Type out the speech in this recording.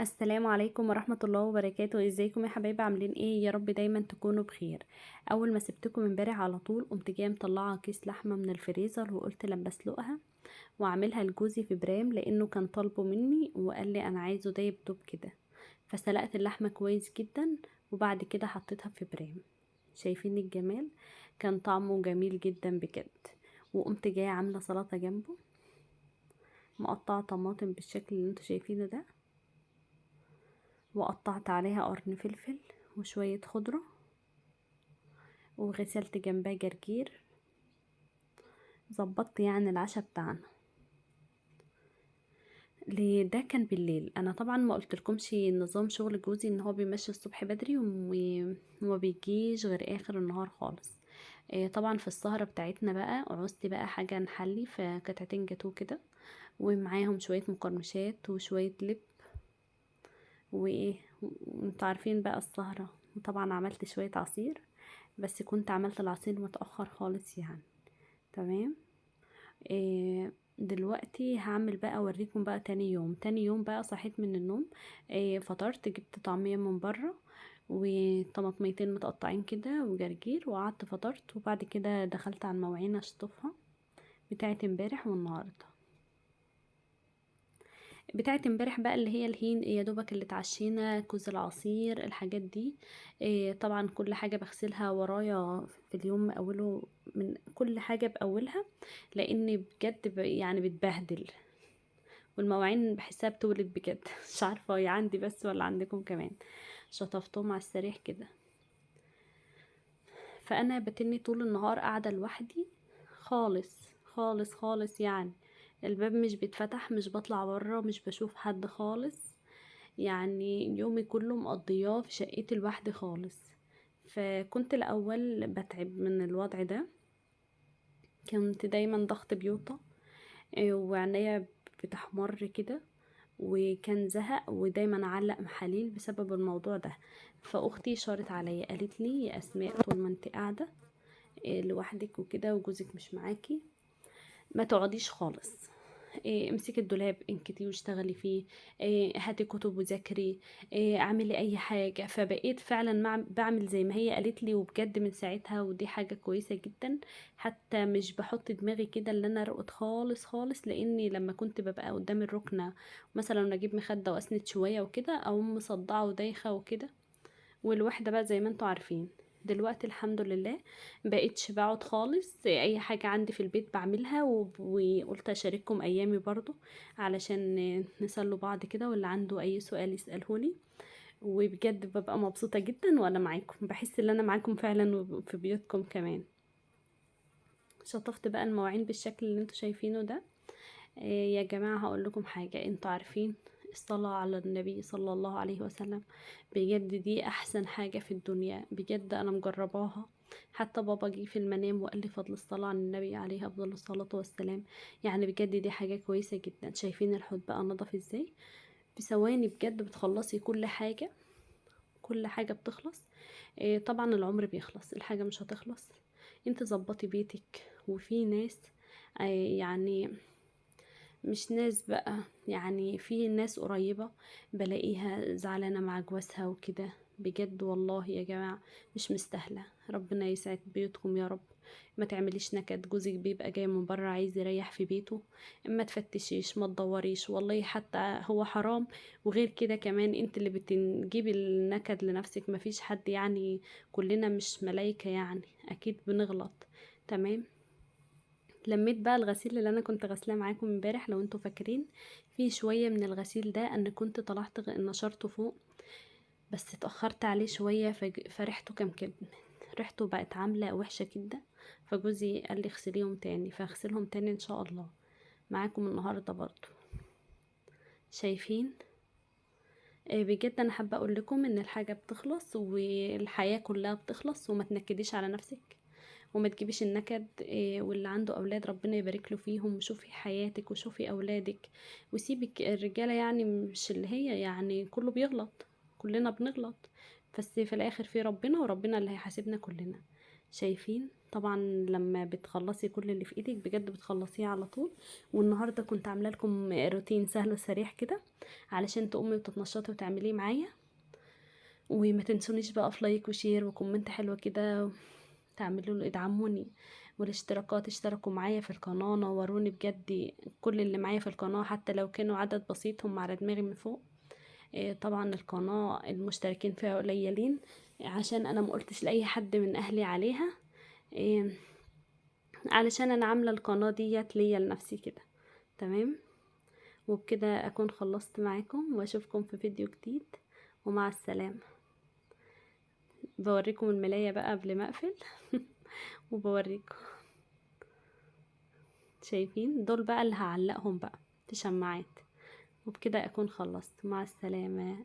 السلام عليكم ورحمة الله وبركاته. ازيكم يا حبايبي؟ عاملين ايه؟ يا رب دايما تكونوا بخير. اول ما سبتكم امبارح على طول قمت جايه مطلعه كيس لحمه من الفريزر وقلت لما اسلقها واعملها لجوزي في برام لانه كان طالبه مني وقال لي انا عايزه دايب دوب كده. فسلقت اللحمه كويس جدا وبعد كده حطيتها في برام. شايفين الجمال؟ كان طعمه جميل جدا بجد. وقمت جايه عامله سلطه جنبه، مقطعه طماطم بالشكل اللي انتوا شايفينه ده، وقطعت عليها قرن فلفل وشوية خضرة، وغسلت جنبها جرجير. ظبطت يعني العشاء بتاعنا. ده كان بالليل. انا طبعا ما قلتلكمش نظام شغل جوزي ان هو بيمشي الصبح بدري وما بيجيش غير اخر النهار خالص. طبعا في السهرة بتاعتنا بقى عوزت بقى حاجة نحلي في قطعتين جاتوه كده، ومعاهم شوية مقرمشات وشوية لب وايه. وانتوا عارفين بقى السهرة. وطبعا عملت شوية عصير، بس كنت عملت العصير متأخر خالص يعني. تمام. دلوقتي هعمل بقى اوريكم بقى تاني يوم بقى صحيت من النوم. فطرت، جبت طعمية من بره وطماطميتين متقطعين كده وجرجير، وقعدت فطرت وبعد كده دخلت على المواعين اشطفها بتاعت امبارح والنهارده. بتاعت امبارح بقى اللي هي الهين، يا دوبك اللي اتعشينا، كوز العصير، الحاجات دي. طبعا كل حاجة بغسلها ورايا في اليوم من اوله، من كل حاجة باولها، لان بجد يعني بتبهدل. والمواعين بحسها بتولد بجد مش عارفة هي عندي بس ولا عندكم كمان. شطفتهم على السريع كده. فانا بتني طول النهار قاعدة لوحدي خالص خالص خالص يعني. الباب مش بيتفتح، مش بطلع بره، مش بشوف حد خالص. يعني يومي كله مقضياه في شقتي لوحدي خالص. فكنت الاول بتعب من الوضع ده. كنت دايما ضغط بيوطى، وعينيا بتحمر كده، وكان زهق ودايما اعلق محاليل بسبب الموضوع ده. فاختي شارت عليا قالت لي يا اسماء، طول ما انت قاعده لوحدك وكده وجوزك مش معاكي، ما تقعديش خالص. امسكي الدولاب انكتي واشتغلي فيه. هاتي كتب وذاكري. اعملي اي حاجه. فبقيت فعلا بعمل زي ما هي قالت لي، وبجد من ساعتها ودي حاجه كويسه جدا. حتى مش بحط دماغي كده اللي انا ارقد خالص خالص، لاني لما كنت ببقى قدام الركنه مثلا اجيب مخده واسند شويه وكده او مصدعه ودايخه وكده، والوحدة بقى زي ما انتوا عارفين. دلوقتي الحمد لله بقيتش بقعد خالص، اي حاجة عندي في البيت بعملها وقلت اشارككم ايامي برضو علشان نسلوا بعض كده، واللي عنده اي سؤال يسألهولي. وبجد ببقى مبسوطة جدا وانا معاكم، بحس ان انا معاكم فعلا وفي بيوتكم كمان. شطفت بقى المواعين بالشكل اللي انتوا شايفينه ده. يا جماعة هقول لكم حاجة، انتوا عارفين الصلاة على النبي صلى الله عليه وسلم بجد دي احسن حاجة في الدنيا. بجد انا مجرباها. حتى بابا جه في المنام وقال لي فضل الصلاة على النبي عليه افضل الصلاة والسلام. يعني بجد دي حاجة كويسة جدا. شايفين الحوض بقى نضف ازاي؟ في ثواني بجد بتخلصي كل حاجة. كل حاجة بتخلص. طبعا العمر بيخلص، الحاجة مش هتخلص. انت ظبطي بيتك. وفي ناس يعني مش ناس بقى، يعني في ناس قريبة بلاقيها زعلانة مع جوازها وكده. بجد والله يا جماعة مش مستاهلة. ربنا يسعد بيوتكم يا رب. ما تعمليش نكد. جوزك بيبقى جاي من بره عايز يريح في بيته، ما تفتشيش ما تدوريش والله حتى هو حرام. وغير كده كمان انت اللي بتجيبي النكد لنفسك، مفيش حد يعني. كلنا مش ملايكة يعني، اكيد بنغلط. تمام. لميت بقى الغسيل اللي انا كنت غسلاه معاكم امبارح لو انتوا فاكرين. في شويه من الغسيل ده انا كنت طلعت نشرته فوق، بس اتاخرت عليه شويه فريحته كان كده. ريحته بقت عامله وحشه جدا. فجوزي قال لي اغسليهم تاني، فاغسلهم تاني ان شاء الله معاكم النهارده برضو. شايفين؟ بجد انا حابه اقول لكم ان الحاجه بتخلص والحياه كلها بتخلص، وما تنكديش على نفسك وما تجيبيش النكد. واللي عنده اولاد ربنا يبارك له فيهم، وشوفي حياتك وشوفي اولادك. وسيبك الرجاله يعني مش اللي هي يعني كله بيغلط، كلنا بنغلط، بس في الاخر في ربنا وربنا اللي هيحاسبنا كلنا. شايفين؟ طبعا لما بتخلصي كل اللي في ايدك بجد بتخلصيه على طول. والنهارده كنت عامله لكم روتين سهل وسريع كده علشان تقومي وتتنشطي وتعمليه معايا. وما تنسونيش بقى في لايك وشير وكومنت حلوة كده، تعملوا له ادعموني. والاشتراكات، اشتركوا معايا في القناة، نوروني بجد. كل اللي معايا في القناة حتى لو كانوا عدد بسيط هم على دماغي من فوق. طبعا القناة المشتركين فيها قليلين، عشان انا ما قلتش لاي حد من اهلي عليها. إيه، علشان انا عاملة القناة ديت ليا لنفسي كده. تمام. وبكده اكون خلصت معاكم، واشوفكم في فيديو جديد، ومع السلامة. بوريكم الملاية بقى قبل ما اقفل. وبوريكم. شايفين؟ دول بقى اللي هعلقهم بقى في شماعات. وبكده اكون خلصت. مع السلامة.